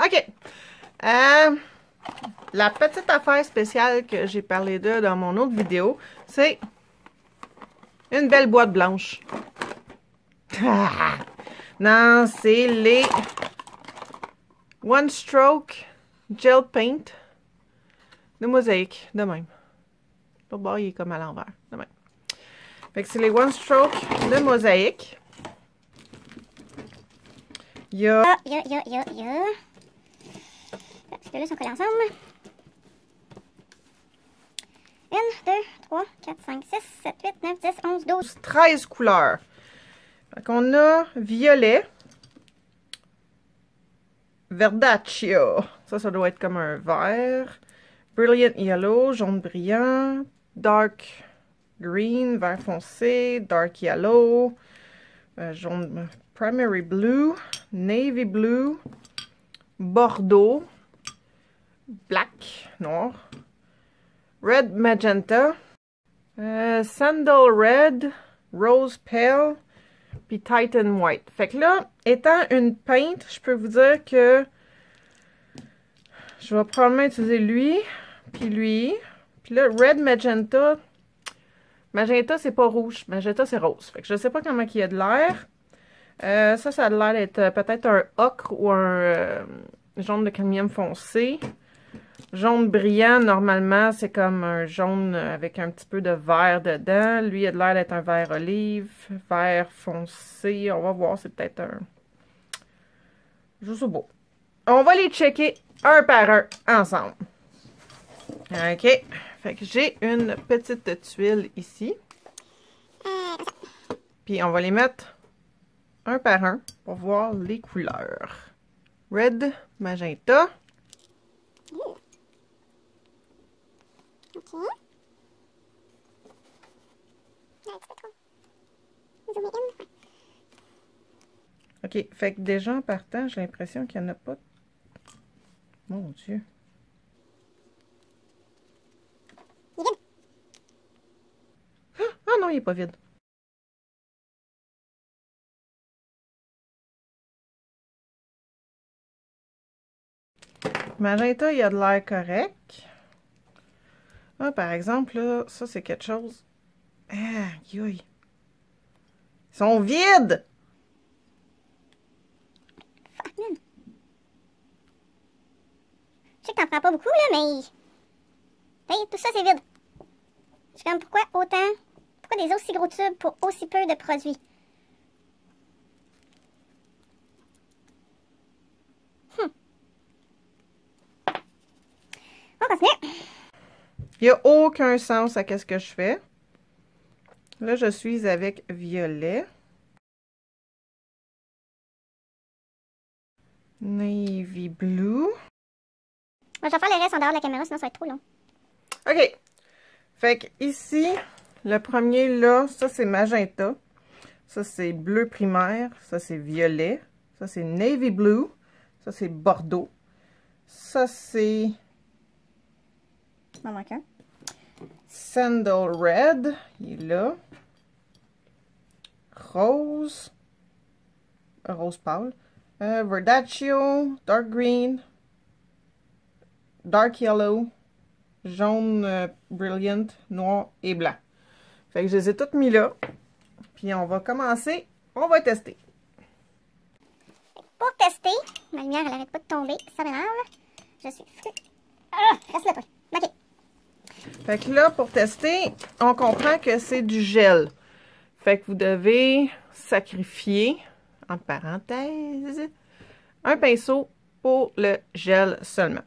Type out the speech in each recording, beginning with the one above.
OK. La petite affaire spéciale que j'ai parlé de dans mon autre vidéo, c'est une belle boîte blanche. Non, c'est les One Stroke Gel Paint de Mosaïque, de même. Le bord, il est comme à l'envers, de même. Fait que c'est les One Stroke de Mosaïque. Il y a... Ces deux-là sont collés ensemble. 1, 2, 3, 4, 5, 6, 7, 8, 9, 10, 11, 12. 13 couleurs. Fait qu'on a violet. Verdaccio. Ça doit être comme un vert. Brilliant Yellow, jaune brillant. Dark Green, vert foncé. Dark Yellow. Jaune Primary Blue. Navy Blue. Bordeaux. Black, noir. Red Magenta. Sandal Red. Rose Pale. Puis Titan White. Fait que là, étant une peinte, je peux vous dire que je vais probablement utiliser lui, puis lui. Puis là, Red Magenta. Magenta, c'est pas rouge. Magenta, c'est rose. Fait que je sais pas comment il y a de l'air. Ça a l'air d'être peut-être un ocre ou un jaune de cadmium foncé. Jaune brillant, normalement, c'est comme un jaune avec un petit peu de vert dedans. Lui, il a l'air d'être un vert olive, vert foncé. On va voir, c'est peut-être un... Je sais pas. On va les checker un par un ensemble. OK. Fait que j'ai une petite tuile ici. Puis on va les mettre un par un pour voir les couleurs. Red, magenta. OK. OK, fait que déjà en partant, j'ai l'impression qu'il n'y en a pas. Mon Dieu. Il est vide. Ah non, il n'est pas vide. Magenta, il a de l'air correct. Ah, par exemple, là, ça, c'est quelque chose. Ah, yoï. Ils sont vides! Fuck, man. Je sais que t'en prends pas beaucoup, là, mais... Hey, tout ça, c'est vide. Je suis comme, pourquoi autant... Pourquoi des aussi gros tubes pour aussi peu de produits? On continue. Il n'y a aucun sens à ce que je fais. Là, je suis avec violet. Navy blue. Moi, je vais faire le reste en dehors de la caméra, sinon ça va être trop long. OK. Fait que ici, le premier là, ça c'est magenta. Ça c'est bleu primaire. Ça c'est violet. Ça c'est navy blue. Ça c'est bordeaux. Ça c'est... m'en manque un. Sandal red. Il est là. Rose. Rose pâle. Verdaccio. Dark green. Dark yellow. Jaune brilliant, noir et blanc. Fait que je les ai toutes mis là. Puis on va commencer. On va tester. Pour tester, ma lumière, elle arrête pas de tomber. Ça m'énerve. Je suis fru. Ah, reste le pas. OK. Fait que là, pour tester, on comprend que c'est du gel. Fait que vous devez sacrifier, entre parenthèses, un pinceau pour le gel seulement.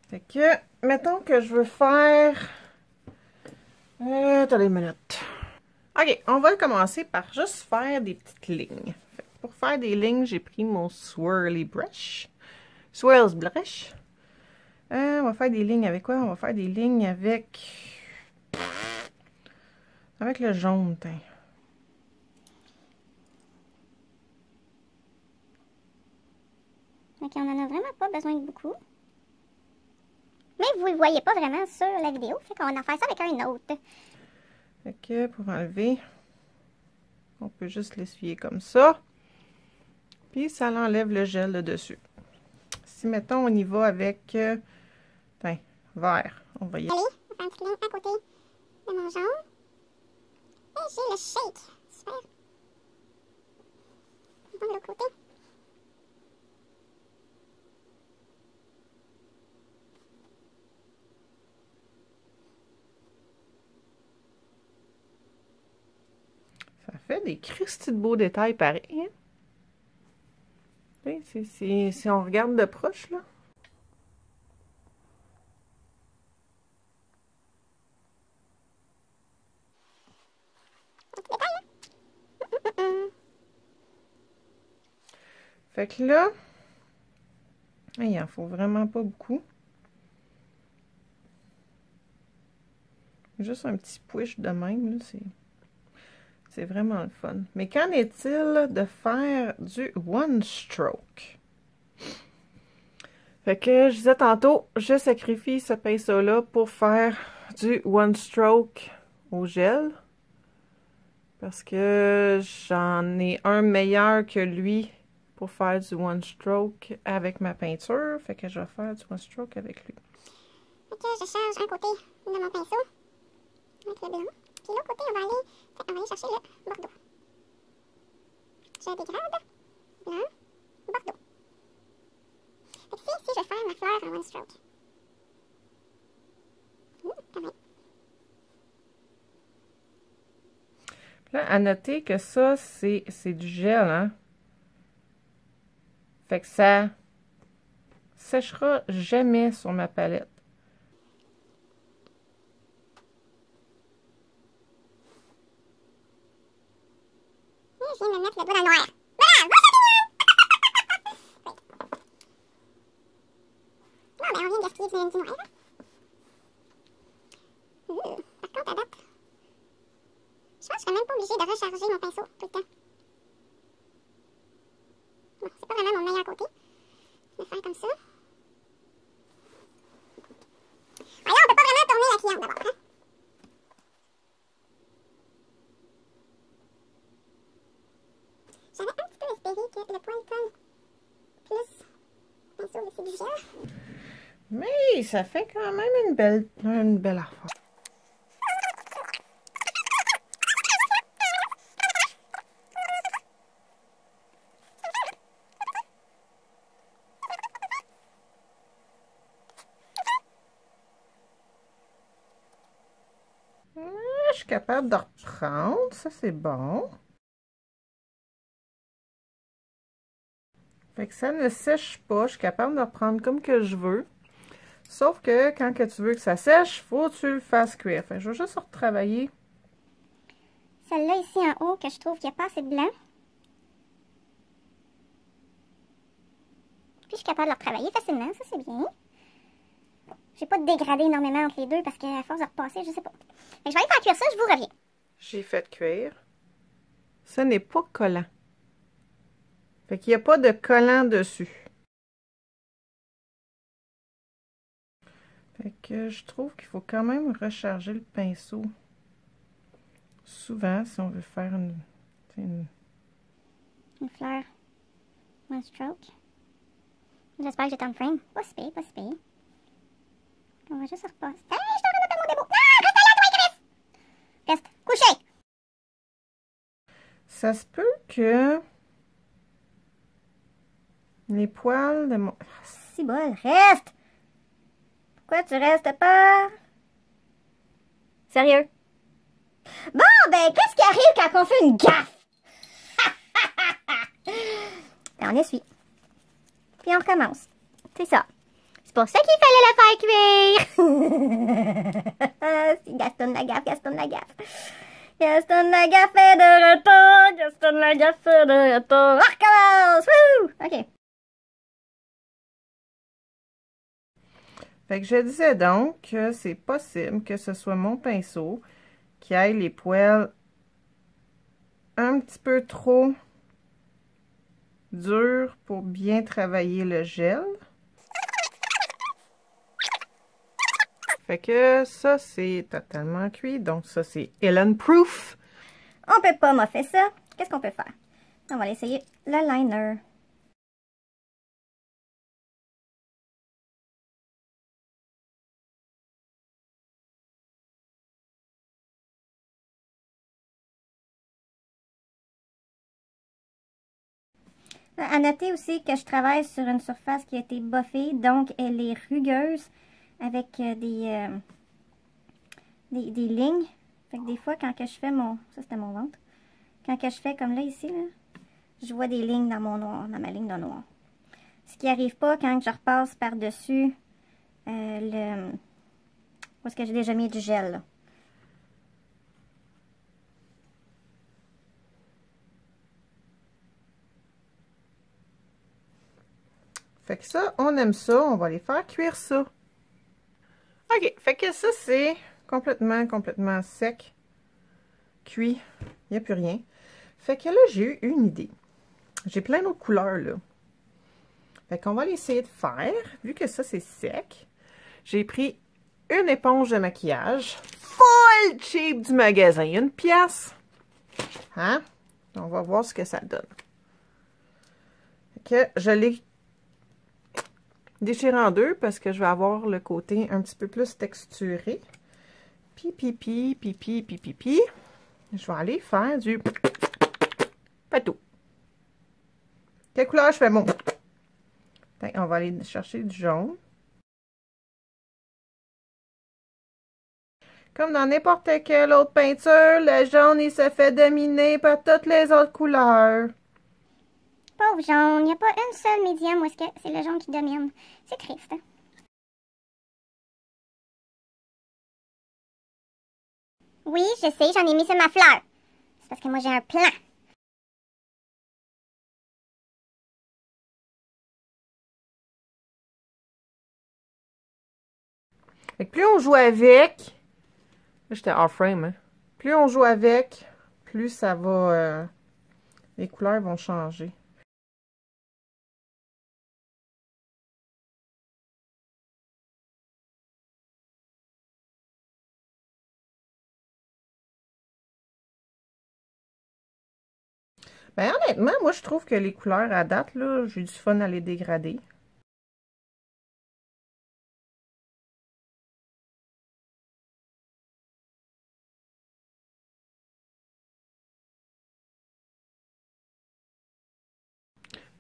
Fait que, mettons que je veux faire... attendez une minute. OK, on va commencer par juste faire des petites lignes. Fait que pour faire des lignes, j'ai pris mon Swirly Brush. Swirls Brush. On va faire des lignes avec quoi? On va faire des lignes avec... Avec le jaune, tiens. Donc, on en a vraiment pas besoin de beaucoup. Mais vous le voyez pas vraiment sur la vidéo. Fait qu'on va en faire ça avec un autre. Fait que pour enlever, on peut juste l'essuyer comme ça. Puis ça l'enlève le gel de dessus. Si, mettons, on y va avec vert, on va y aller. Allez, on va faire un petit clin à côté de mon jaune. Et j'ai le shake. Super. On va de l'autre côté. Ça fait des cristis de beaux détails pareil. Hein? Si on regarde de proche, là. Fait que là, il en faut vraiment pas beaucoup. Juste un petit push de même, là, c'est vraiment le fun. Mais qu'en est-il de faire du one stroke? Fait que je disais tantôt, je sacrifie ce pinceau-là pour faire du one stroke au gel. Parce que j'en ai un meilleur que lui pour faire du one stroke avec ma peinture. Fait que je vais faire du one stroke avec lui. Fait que je charge un côté de mon pinceau avec le blanc. Puis l'autre côté, on va aller chercher le bordeaux. Je dégrade, blanc, bordeaux. Fait que ici, je vais faire ma fleur en one stroke. Quand même. Là, à noter que ça, c'est du gel, hein? Fait que ça séchera jamais sur ma palette. Je viens de me mettre le doigt dans le noir. Voilà! Bon, ben, on vient de gaspiller du noir. Par contre, à date, je pense que je serais même pas obligée de recharger mon pinceau tout le temps. Bon, c'est pas vraiment mon meilleur côté. Je vais faire comme ça. Alors, on peut pas vraiment tourner la cliente d'abord, hein? J'avais un petit peu espéré que le poil colle plus le pinceau, c'est du gel. Mais ça fait quand même une belle affaire. Je suis capable de reprendre, ça c'est bon. Fait que ça ne sèche pas, je suis capable de reprendre comme que je veux. Sauf que quand que tu veux que ça sèche, faut que tu le fasses cuire. Fait que je vais juste retravailler. Celle-là ici en haut que je trouve qu'il n'y a pas assez de blanc. Puis je suis capable de la retravailler facilement, ça c'est bien. J'ai pas dégradé énormément entre les deux parce qu'à force de repasser, je sais pas. Fait que je vais aller faire cuire ça, je vous reviens. J'ai fait cuire. Ce n'est pas collant. Fait qu'il n'y a pas de collant dessus. Fait que je trouve qu'il faut quand même recharger le pinceau souvent si on veut faire une fleur. One stroke. J'espère que j'étais en frame. Pas si pire, pas si pire. On va juste repasser. Hey, je suis en train de faire mon démo. Ah, reste là, toi, Chris! Reste couché! Ça se peut que les poils de mon... Si bol, reste! Pourquoi tu restes pas? Sérieux? Bon, ben, qu'est-ce qui arrive quand on fait une gaffe? Ben, on essuie. Puis on recommence. C'est ça. C'est pour ça qu'il fallait la faire cuire. Si Gaston Lagaffe, Gaston Lagaffe. Gaston Lagaffe est de retour. Gaston Lagaffe est de retour. On recommence! Wouh! OK. Fait que je disais donc que c'est possible que ce soit mon pinceau qui aille les poils un petit peu trop durs pour bien travailler le gel. Fait que ça, c'est totalement cuit. Donc ça, c'est Ellen Proof. On peut pas moffer ça. Qu'est-ce qu'on peut faire? On va aller essayer le liner. À noter aussi que je travaille sur une surface qui a été buffée, donc elle est rugueuse avec des lignes. Fait que des fois, quand que je fais mon... Ça, c'était mon ventre. Quand que je fais comme là, ici, là, je vois des lignes dans mon noir, dans ma ligne de noir. Ce qui n'arrive pas quand je repasse par-dessus le... Où est-ce que j'ai déjà mis du gel, là. Fait que ça, on aime ça. On va aller faire cuire ça. OK. Fait que ça, c'est complètement sec. Cuit. Il n'y a plus rien. Fait que là, j'ai eu une idée. J'ai plein d'autres couleurs, là. Fait qu'on va essayer de faire. Vu que ça, c'est sec, j'ai pris une éponge de maquillage. Full cheap du magasin. 1$. Hein? On va voir ce que ça donne. Fait que je l'ai déchiré en deux parce que je vais avoir le côté un petit peu plus texturé. Puis. Je vais aller faire du patou. Quelle couleur je fais mon? On va aller chercher du jaune. Comme dans n'importe quelle autre peinture, le jaune, il se fait dominer par toutes les autres couleurs. Pauvre jaune, il n'y a pas une seule médium où est-ce que c'est le jaune qui domine. C'est triste. Oui, je sais, j'en ai mis sur ma fleur. C'est parce que moi j'ai un plan. Fait que plus on joue avec... Là, j'étais off-frame, hein? Plus on joue avec, plus ça va... les couleurs vont changer. Ben honnêtement, moi je trouve que les couleurs à date, là, j'ai du fun à les dégrader.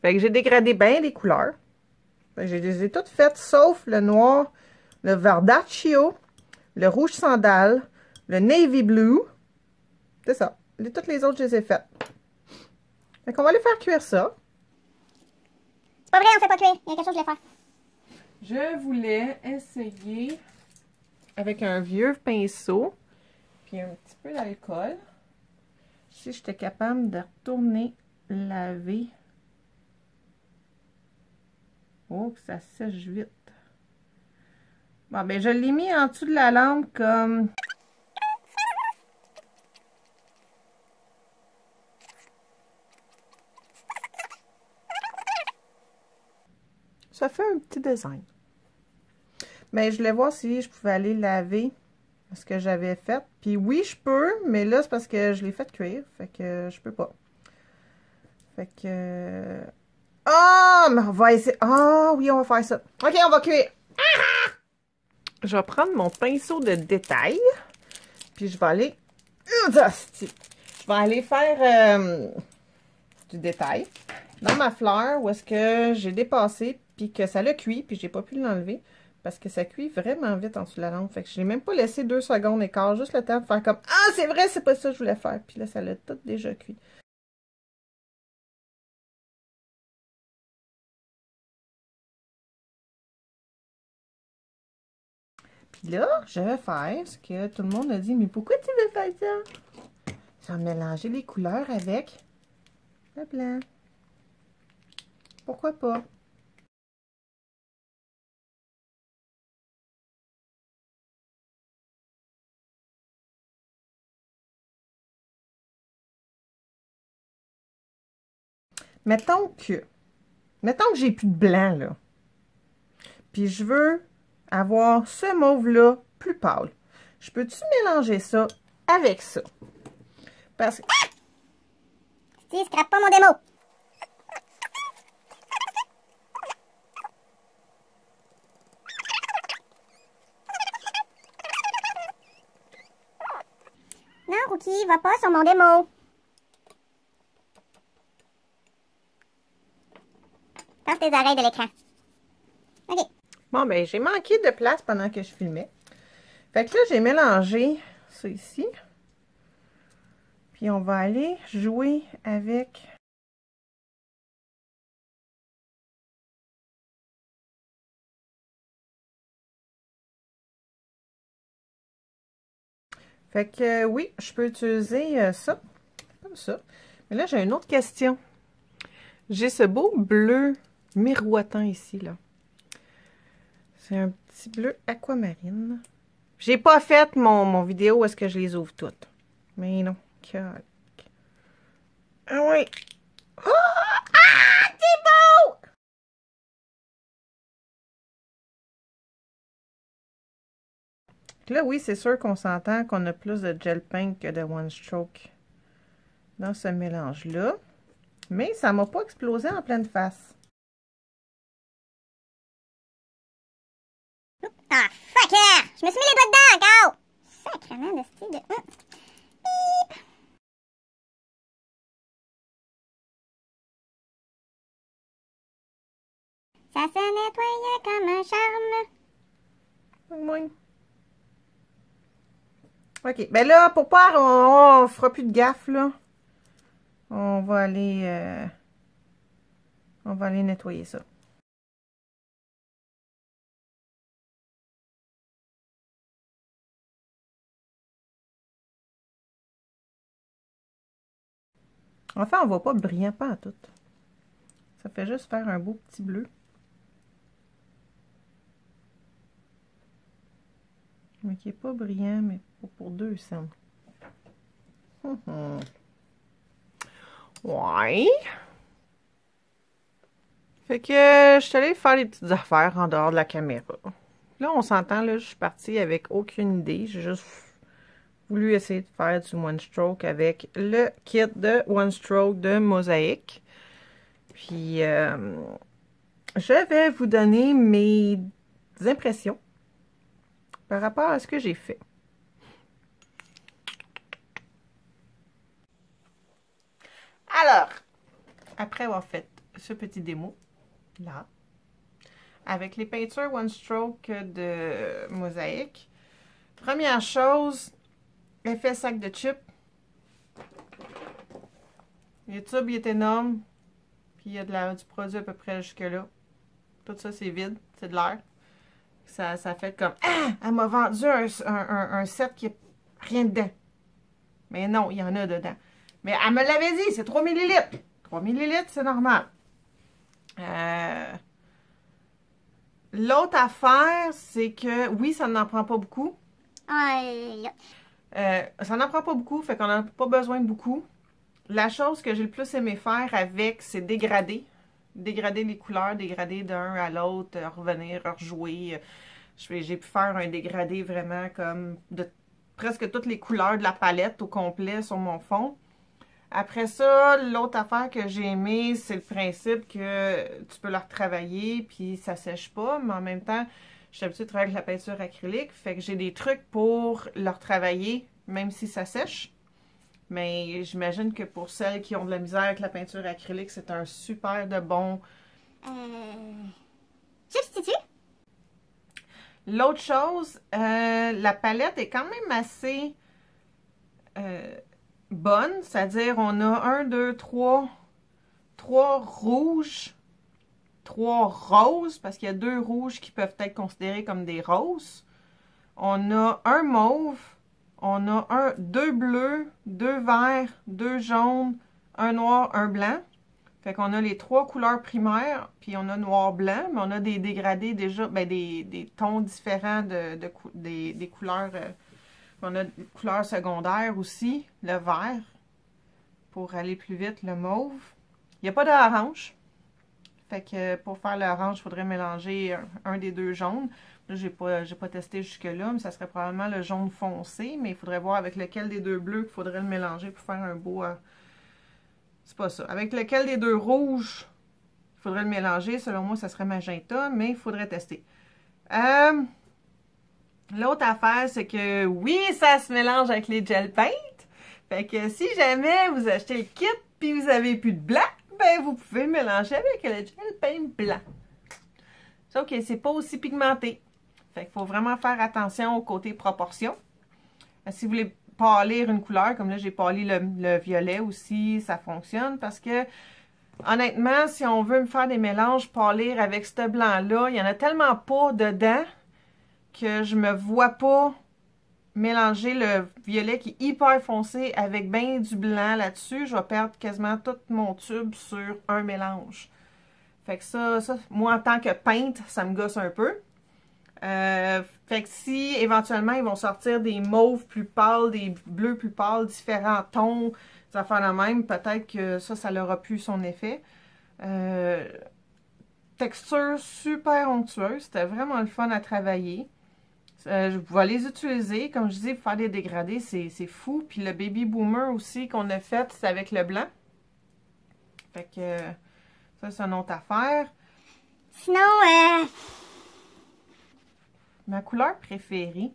Fait que j'ai dégradé bien les couleurs. Fait que je les ai toutes faites, sauf le noir, le verdaccio, le rouge sandal, le navy blue. C'est ça. Toutes les autres, je les ai faites. Fait qu'on va aller faire cuire ça. C'est pas vrai, on fait pas cuire. Il y a quelque chose que je voulais faire. Je voulais essayer avec un vieux pinceau puis un petit peu d'alcool si j'étais capable de retourner laver. Oh, que ça sèche vite. Bon, ben je l'ai mis en dessous de la lampe comme... Ça fait un petit design. Mais je voulais voir si je pouvais aller laver ce que j'avais fait. Puis oui, je peux, mais là, c'est parce que je l'ai fait cuire. Fait que je peux pas. Fait que... Ah, mais on va essayer... Ah, oui, on va faire ça. OK, on va cuire. Ah! Je vais prendre mon pinceau de détail. Puis je vais aller... Je vais aller faire du détail dans ma fleur où est-ce que j'ai dépassé puis que ça l'a cuit puis j'ai pas pu l'enlever parce que ça cuit vraiment vite en dessous de la lampe. Fait que je n'ai même pas laissé 2 secondes et quart, juste le temps de faire comme « Ah, c'est vrai, c'est pas ça que je voulais faire. » Puis là, ça l'a tout déjà cuit. Puis là, je vais faire ce que tout le monde a dit. « Mais pourquoi tu veux faire ça? » Je vais mélanger les couleurs avec le blanc. Pourquoi pas? Mettons que j'ai plus de blanc, là. Puis je veux avoir ce mauve-là plus pâle. Je peux-tu mélanger ça avec ça? Parce que... Ah! Si, scrape pas mon démo! Non, Rookie, va pas sur mon démo. Passe tes oreilles de l'écran. OK. Bon, ben, j'ai manqué de place pendant que je filmais. Fait que là, j'ai mélangé ça ici. Puis on va aller jouer avec... Fait que oui, je peux utiliser ça, comme ça. Mais là, j'ai une autre question. J'ai ce beau bleu miroitant ici, là. C'est un petit bleu aquamarine. J'ai pas fait mon vidéo où est-ce que je les ouvre toutes. Mais non. Ah oui! Oh! Ah! C'est beau! Là, oui, c'est sûr qu'on s'entend qu'on a plus de gel paint que de One Stroke dans ce mélange-là. Mais ça m'a pas explosé en pleine face. Ah, fuck! Je me suis mis les doigts dedans encore! Sacrement de style de... Bip! Ça se nettoyait comme un charme. Moing. OK. Ben là, pour pas... On fera plus de gaffe, là. On va aller nettoyer ça. Enfin, on voit pas brillant pas en tout. Ça fait juste faire un beau petit bleu. Mais qui est pas brillant, mais pour 200. Ouais. Fait que je suis allée faire des petites affaires en dehors de la caméra. Là, on s'entend, là, je suis partie avec aucune idée. J'ai juste voulu essayer de faire du One Stroke avec le kit de One Stroke de Mosaïque. Puis, je vais vous donner mes impressions par rapport à ce que j'ai fait. Alors, après avoir fait ce petit démo, là, avec les peintures One Stroke de Mosaïque, première chose, effet sac de chips. Le tube, il est énorme. Puis il y a du produit à peu près jusque-là. Tout ça, c'est vide. C'est de l'air. Ça fait comme... Ah! Elle m'a vendu un set qui n'a rien dedans. Mais non, il y en a dedans. Mais elle me l'avait dit, c'est 3 ml. 3 ml, c'est normal. L'autre affaire, c'est que, oui, ça n'en prend pas beaucoup. Ça n'en prend pas beaucoup, fait qu'on n'a pas besoin de beaucoup. La chose que j'ai le plus aimé faire avec, c'est dégrader. Dégrader les couleurs, dégrader d'un à l'autre, revenir, rejouer. J'ai pu faire un dégradé vraiment comme de presque toutes les couleurs de la palette au complet sur mon fond. Après ça, l'autre affaire que j'ai aimé, c'est le principe que tu peux la retravailler puis ça sèche pas, mais en même temps, je suis habituée de travailler avec la peinture acrylique, fait que j'ai des trucs pour le retravailler, même si ça sèche. Mais j'imagine que pour celles qui ont de la misère avec la peinture acrylique, c'est un super de bon... Substitut? L'autre chose, la palette est quand même assez bonne. C'est-à-dire, on a 1, 2, 3 rouges, 3 roses, parce qu'il y a 2 rouges qui peuvent être considérés comme des roses. On a un mauve, on a 2 bleus, 2 verts, 2 jaunes, un noir, un blanc. Fait qu'on a les 3 couleurs primaires, puis on a noir-blanc, mais on a des dégradés déjà, ben des tons différents des couleurs. On a des couleurs secondaires aussi, le vert, pour aller plus vite, le mauve. Il n'y a pas d'orange. Fait que pour faire l'orange, il faudrait mélanger un des 2 jaunes. Là, j'ai pas testé jusque-là, mais ça serait probablement le jaune foncé, mais il faudrait voir avec lequel des 2 bleus qu'il faudrait le mélanger pour faire un beau... c'est pas ça. Avec lequel des 2 rouges, il faudrait le mélanger. Selon moi, ça serait magenta, mais il faudrait tester. L'autre affaire, c'est que oui, ça se mélange avec les gel paint. Fait que si jamais vous achetez le kit puis vous avez plus de blanc, ben ben vous pouvez le mélanger avec le gel paint blanc. Sauf que c'est pas aussi pigmenté. Fait qu'il faut vraiment faire attention au côté proportion. Si vous voulez pâlir une couleur, comme là j'ai pâli le violet aussi, ça fonctionne parce que honnêtement, si on veut me faire des mélanges pâlir avec ce blanc-là, il y en a tellement pas dedans que je me vois pas mélanger le violet qui est hyper foncé avec bien du blanc là-dessus. Je vais perdre quasiment tout mon tube sur un mélange. Fait que ça, moi en tant que peintre, ça me gosse un peu. Fait que si éventuellement ils vont sortir des mauves plus pâles, des bleus plus pâles, différents tons, des affaires la même, peut-être que ça l'aura plus son effet. Texture super onctueuse, c'était vraiment le fun à travailler. Je vais les utiliser, comme je dis, pour faire des dégradés, c'est fou. Puis le Baby Boomer aussi qu'on a fait, c'est avec le blanc. Fait que ça, c'est une autre affaire. Sinon, ma couleur préférée,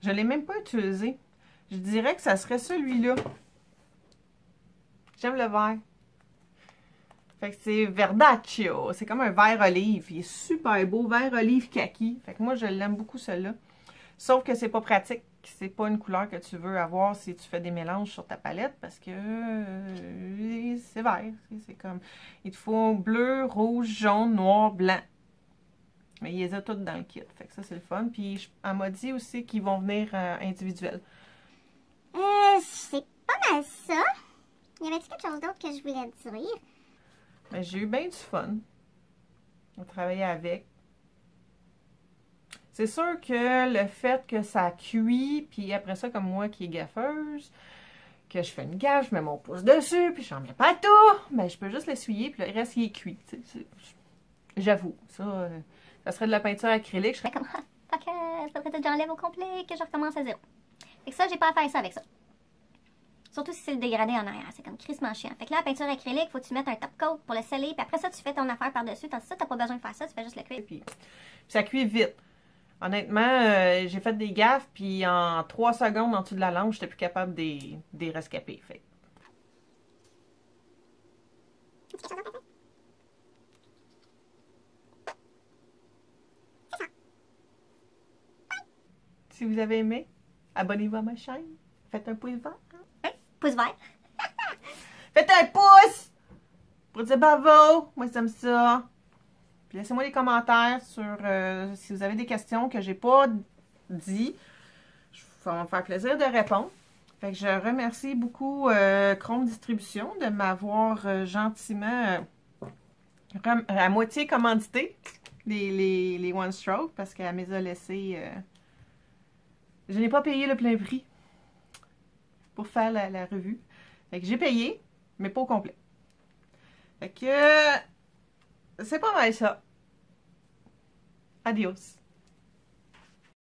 je ne l'ai même pas utilisée. Je dirais que ça serait celui-là. J'aime le vert. Fait que c'est Verdaccio. C'est comme un vert olive. Il est super beau. Vert olive kaki. Fait que moi, je l'aime beaucoup, celui-là. Sauf que c'est pas pratique. C'est pas une couleur que tu veux avoir si tu fais des mélanges sur ta palette parce que c'est vert. C'est comme... Il te faut bleu, rouge, jaune, noir, blanc. Mais il les a toutes dans le kit. Fait que ça, c'est le fun. Puis, elle m'a dit aussi qu'ils vont venir individuels. c'est pas mal ça. Y avait-il quelque chose d'autre que je voulais dire? Mais j'ai eu bien du fun à travailler avec. C'est sûr que le fait que ça cuit, puis après ça, comme moi qui est gaffeuse, que je fais une gaffe, je mets mon pouce dessus, puis j'en mets pas tout, ben je peux juste l'essuyer, puis le reste, il est cuit. J'avoue, ça serait de la peinture acrylique. Je serais comme, fait que faudrait que j'enlève au complet, que je recommence à zéro. Fait que ça, j'ai pas à faire ça avec ça. Surtout si c'est le dégradé en arrière, c'est comme crissement chiant. Fait que là, la peinture acrylique, faut que tu mettes un top coat pour le sceller, puis après ça, tu fais ton affaire par-dessus. Tandis que ça, t'as pas besoin de faire ça, tu fais juste le cuire. Puis ça cuit vite. Honnêtement, j'ai fait des gaffes, puis en 3 secondes en dessous de la lampe, j'étais plus capable de les rescaper. Fait. Si vous avez aimé, abonnez-vous à ma chaîne. Faites un pouce vert. Pouce vert. Faites un pouce pour dire bravo. Moi, j'aime ça. Puis laissez-moi des commentaires sur si vous avez des questions que j'ai pas dit. Ça va me faire plaisir de répondre. Fait que je remercie beaucoup Chrome Distribution de m'avoir gentiment à moitié commandité les One Stroke parce qu'elle me les a laissés. Je n'ai pas payé le plein prix pour faire la revue. Fait que j'ai payé, mais pas au complet. Fait que c'est pas mal ça. Adios.